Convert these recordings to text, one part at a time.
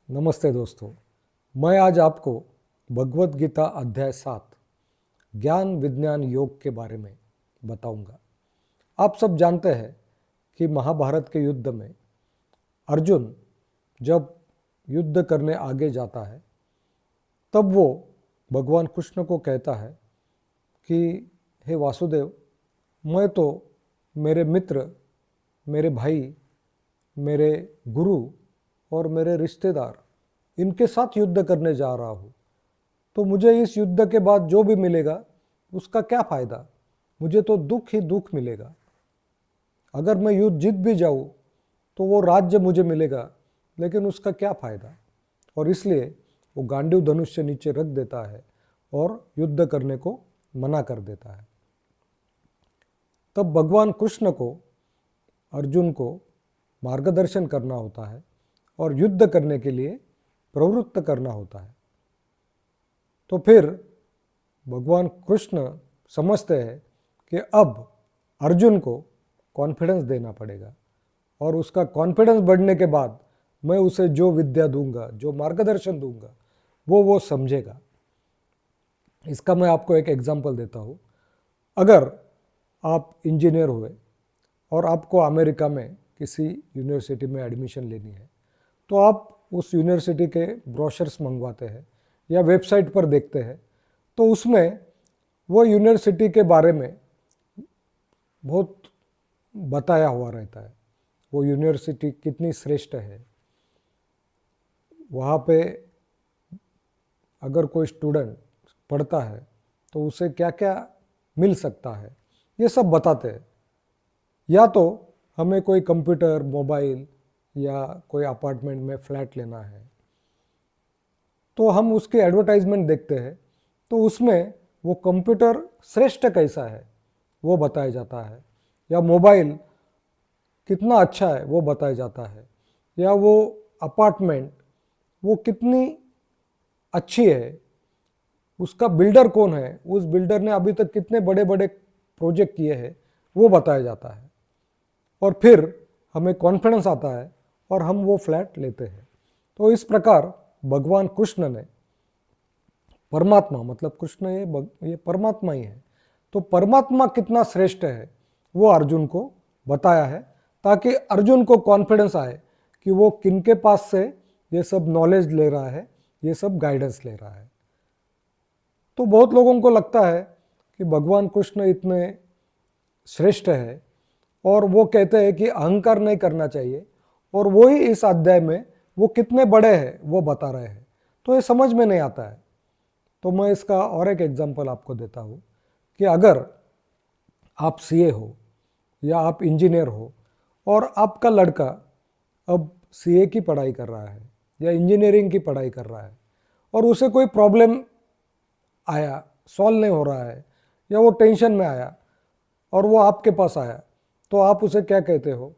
नमस्ते दोस्तों, मैं आज आपको भगवत गीता अध्याय 7 ज्ञान विज्ञान योग के बारे में बताऊंगा। आप सब जानते हैं कि महाभारत के युद्ध में अर्जुन जब युद्ध करने आगे जाता है तब वो भगवान कृष्ण को कहता है कि हे वासुदेव, मैं तो मेरे मित्र, मेरे भाई, मेरे गुरु और मेरे रिश्तेदार इनके साथ युद्ध करने जा रहा हूँ, तो मुझे इस युद्ध के बाद जो भी मिलेगा उसका क्या फ़ायदा। मुझे तो दुख ही दुख मिलेगा। अगर मैं युद्ध जीत भी जाऊँ तो वो राज्य मुझे मिलेगा, लेकिन उसका क्या फ़ायदा। और इसलिए वो गांडीव धनुष से नीचे रख देता है और युद्ध करने को मना कर देता है। तब भगवान कृष्ण को अर्जुन को मार्गदर्शन करना होता है और युद्ध करने के लिए प्रवृत्त करना होता है। तो फिर भगवान कृष्ण समझते हैं कि अब अर्जुन को कॉन्फिडेंस देना पड़ेगा और उसका कॉन्फिडेंस बढ़ने के बाद मैं उसे जो विद्या दूंगा, जो मार्गदर्शन दूंगा, वो समझेगा। इसका मैं आपको एक एग्जांपल देता हूँ। अगर आप इंजीनियर हुए और आपको अमेरिका में किसी यूनिवर्सिटी में एडमिशन लेनी है, तो आप उस यूनिवर्सिटी के ब्रोशर्स मंगवाते हैं या वेबसाइट पर देखते हैं, तो उसमें वो यूनिवर्सिटी के बारे में बहुत बताया हुआ रहता है। वो यूनिवर्सिटी कितनी श्रेष्ठ है, वहाँ पे अगर कोई स्टूडेंट पढ़ता है तो उसे क्या क्या मिल सकता है, ये सब बताते हैं। या तो हमें कोई कंप्यूटर, मोबाइल या कोई अपार्टमेंट में फ्लैट लेना है, तो हम उसके एडवर्टाइजमेंट देखते हैं, तो उसमें वो कंप्यूटर श्रेष्ठ कैसा है वो बताया जाता है, या मोबाइल कितना अच्छा है वो बताया जाता है, या वो अपार्टमेंट वो कितनी अच्छी है, उसका बिल्डर कौन है, उस बिल्डर ने अभी तक कितने बड़े बड़े प्रोजेक्ट किए हैं, वो बताया जाता है। और फिर हमें कॉन्फिडेंस आता है और हम वो फ्लैट लेते हैं। तो इस प्रकार भगवान कृष्ण ने परमात्मा, मतलब कृष्ण ये परमात्मा ही है, तो परमात्मा कितना श्रेष्ठ है वो अर्जुन को बताया है, ताकि अर्जुन को कॉन्फिडेंस आए कि वो किनके पास से ये सब नॉलेज ले रहा है, ये सब गाइडेंस ले रहा है। तो बहुत लोगों को लगता है कि भगवान कृष्ण इतने श्रेष्ठ है और वो कहते हैं कि अहंकार नहीं करना चाहिए, और वो ही इस अध्याय में वो कितने बड़े हैं वो बता रहे हैं। तो ये समझ में नहीं आता है। तो मैं इसका और एक एग्जांपल आपको देता हूँ कि अगर आप सीए हो या आप इंजीनियर हो और आपका लड़का अब सीए की पढ़ाई कर रहा है या इंजीनियरिंग की पढ़ाई कर रहा है, और उसे कोई प्रॉब्लम आया, सॉल्व नहीं हो रहा है, या वो टेंशन में आया और वो आपके पास आया, तो आप उसे क्या कहते हो?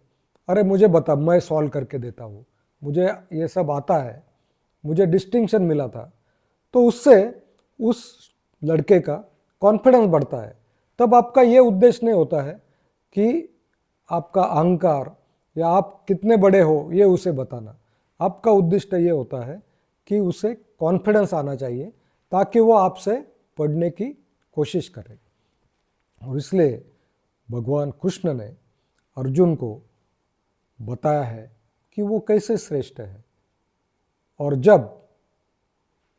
अरे मुझे बता, मैं सॉल्व करके देता हूँ, मुझे ये सब आता है, मुझे डिस्टिंक्शन मिला था। तो उससे उस लड़के का कॉन्फिडेंस बढ़ता है। तब आपका ये उद्देश्य नहीं होता है कि आपका अहंकार या आप कितने बड़े हो ये उसे बताना। आपका उद्देश्य ये होता है कि उसे कॉन्फिडेंस आना चाहिए, ताकि वो आपसे पढ़ने की कोशिश करे। और इसलिए भगवान कृष्ण ने अर्जुन को बताया है कि वो कैसे श्रेष्ठ है, और जब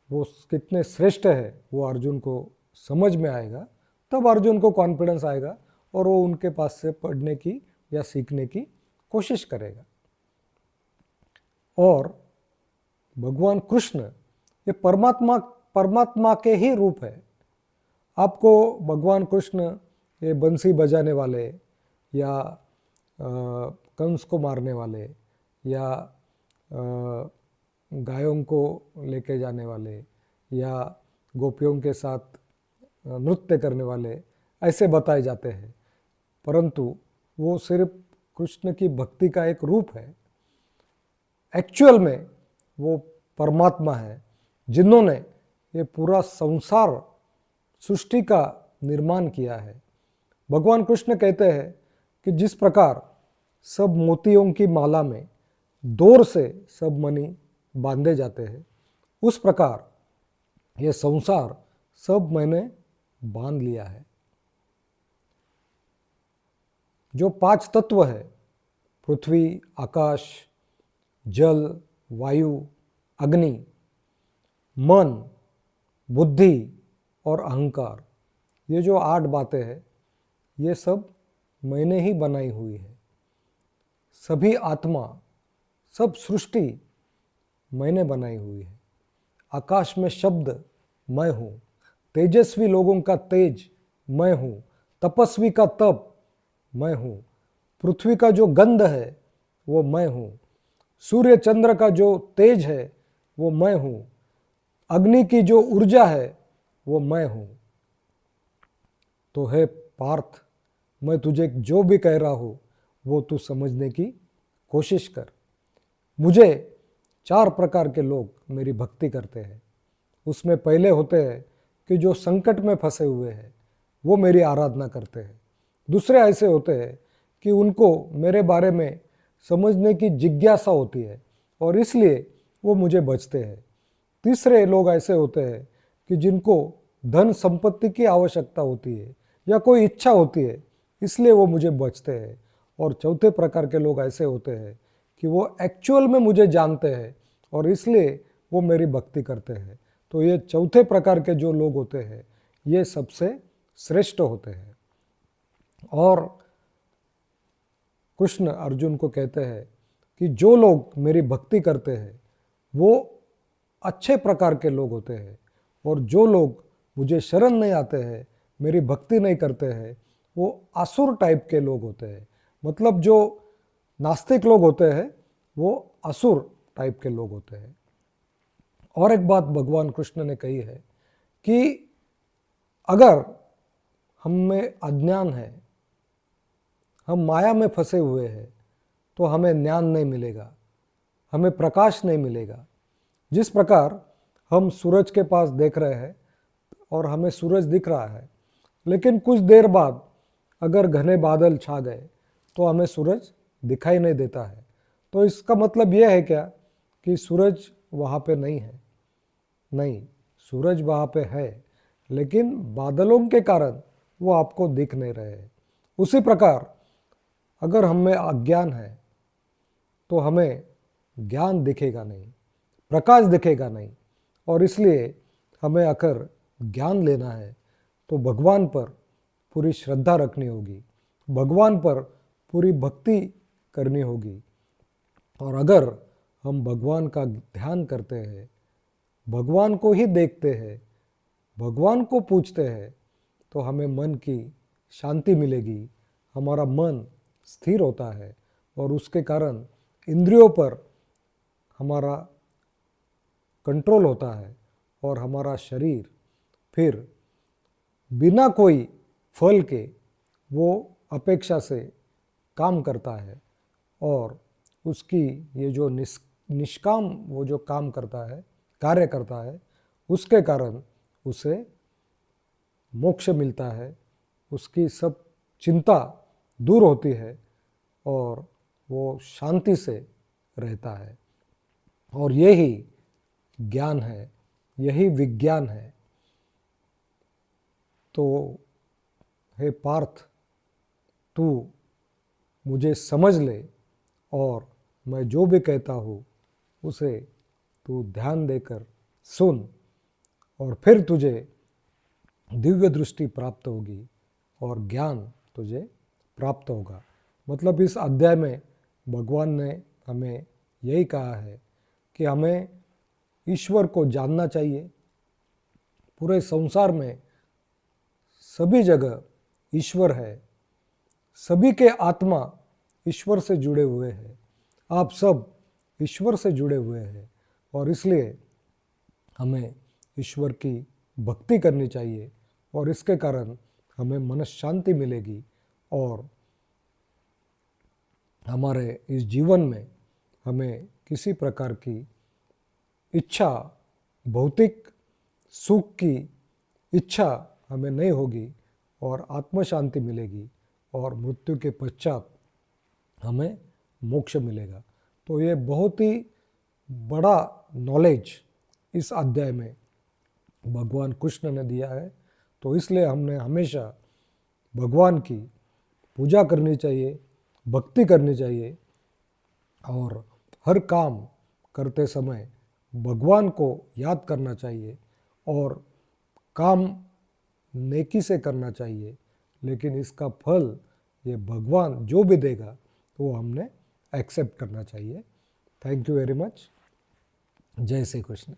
वो कितने श्रेष्ठ है वो अर्जुन को समझ में आएगा, तब अर्जुन को कॉन्फिडेंस आएगा और वो उनके पास से पढ़ने की या सीखने की कोशिश करेगा। और भगवान कृष्ण ये परमात्मा के ही रूप है। आपको भगवान कृष्ण ये बंसी बजाने वाले या कंस को मारने वाले या गायों को लेके जाने वाले या गोपियों के साथ नृत्य करने वाले ऐसे बताए जाते हैं, परंतु वो सिर्फ कृष्ण की भक्ति का एक रूप है। एक्चुअल में वो परमात्मा है, जिन्होंने ये पूरा संसार सृष्टि का निर्माण किया है। भगवान कृष्ण कहते हैं कि जिस प्रकार सब मोतियों की माला में डोर से सब मणि बांधे जाते हैं, उस प्रकार ये संसार सब मैंने बांध लिया है। जो 5 तत्व है, पृथ्वी, आकाश, जल, वायु, अग्नि, मन, बुद्धि और अहंकार, ये जो 8 बातें हैं, ये सब मैंने ही बनाई हुई है। सभी आत्मा, सब सृष्टि मैंने बनाई हुई है। आकाश में शब्द मैं हूँ, तेजस्वी लोगों का तेज मैं हूँ, तपस्वी का तप मैं हूँ, पृथ्वी का जो गंध है वो मैं हूँ, सूर्य चंद्र का जो तेज है वो मैं हूँ, अग्नि की जो ऊर्जा है वो मैं हूँ। तो हे पार्थ, मैं तुझे जो भी कह रहा हूँ वो तू समझने की कोशिश कर। मुझे 4 प्रकार के लोग मेरी भक्ति करते हैं। उसमें पहले होते हैं कि जो संकट में फंसे हुए हैं वो मेरी आराधना करते हैं। दूसरे ऐसे होते हैं कि उनको मेरे बारे में समझने की जिज्ञासा होती है और इसलिए वो मुझे भजते हैं। तीसरे लोग ऐसे होते हैं कि जिनको धन संपत्ति की आवश्यकता होती है या कोई इच्छा होती है, इसलिए वो मुझे भजते हैं। और चौथे प्रकार के लोग ऐसे होते हैं कि वो एक्चुअल में मुझे जानते हैं और इसलिए वो मेरी भक्ति करते हैं। तो ये चौथे प्रकार के जो लोग होते हैं ये सबसे श्रेष्ठ होते हैं। और कृष्ण अर्जुन को कहते हैं कि जो लोग मेरी भक्ति करते हैं वो अच्छे प्रकार के लोग होते हैं और जो लोग मुझे शरण नहीं आते हैं, मेरी भक्ति नहीं करते हैं, वो असुर टाइप के लोग होते हैं। मतलब जो नास्तिक लोग होते हैं वो असुर टाइप के लोग होते हैं। और एक बात भगवान कृष्ण ने कही है कि अगर हम में अज्ञान है, हम माया में फंसे हुए हैं, तो हमें ज्ञान नहीं मिलेगा, हमें प्रकाश नहीं मिलेगा। जिस प्रकार हम सूरज के पास देख रहे हैं और हमें सूरज दिख रहा है, लेकिन कुछ देर बाद अगर घने बादल छा गए तो हमें सूरज दिखाई नहीं देता है। तो इसका मतलब यह है क्या कि सूरज वहाँ पे नहीं है? नहीं, सूरज वहाँ पे है, लेकिन बादलों के कारण वो आपको दिख नहीं रहे हैं। उसी प्रकार अगर हम में अज्ञान है तो हमें ज्ञान दिखेगा नहीं, प्रकाश दिखेगा नहीं, और इसलिए हमें अगर ज्ञान लेना है तो भगवान पर पूरी श्रद्धा रखनी होगी, भगवान पर पूरी भक्ति करनी होगी। और अगर हम भगवान का ध्यान करते हैं, भगवान को ही देखते हैं, भगवान को पूछते हैं, तो हमें मन की शांति मिलेगी, हमारा मन स्थिर होता है और उसके कारण इंद्रियों पर हमारा कंट्रोल होता है और हमारा शरीर फिर बिना कोई फल के वो अपेक्षा से काम करता है और उसकी ये जो निष्काम वो जो काम करता है, कार्य करता है, उसके कारण उसे मोक्ष मिलता है, उसकी सब चिंता दूर होती है और वो शांति से रहता है। और यही ज्ञान है, यही विज्ञान है। तो हे पार्थ, तू मुझे समझ ले और मैं जो भी कहता हूँ उसे तू ध्यान देकर सुन और फिर तुझे दिव्य दृष्टि प्राप्त होगी और ज्ञान तुझे प्राप्त होगा। मतलब इस अध्याय में भगवान ने हमें यही कहा है कि हमें ईश्वर को जानना चाहिए। पूरे संसार में सभी जगह ईश्वर है, सभी के आत्मा ईश्वर से जुड़े हुए हैं, आप सब ईश्वर से जुड़े हुए हैं और इसलिए हमें ईश्वर की भक्ति करनी चाहिए और इसके कारण हमें मन शांति मिलेगी और हमारे इस जीवन में हमें किसी प्रकार की इच्छा, भौतिक सुख की इच्छा हमें नहीं होगी और आत्म शांति मिलेगी और मृत्यु के पश्चात हमें मोक्ष मिलेगा। तो ये बहुत ही बड़ा नॉलेज इस अध्याय में भगवान कृष्ण ने दिया है, तो इसलिए हमने हमेशा भगवान की पूजा करनी चाहिए, भक्ति करनी चाहिए और हर काम करते समय भगवान को याद करना चाहिए और काम नेकी से करना चाहिए। लेकिन इसका फल ये भगवान जो भी देगा वो हमने एक्सेप्ट करना चाहिए। Thank you very much. जय श्री कृष्ण।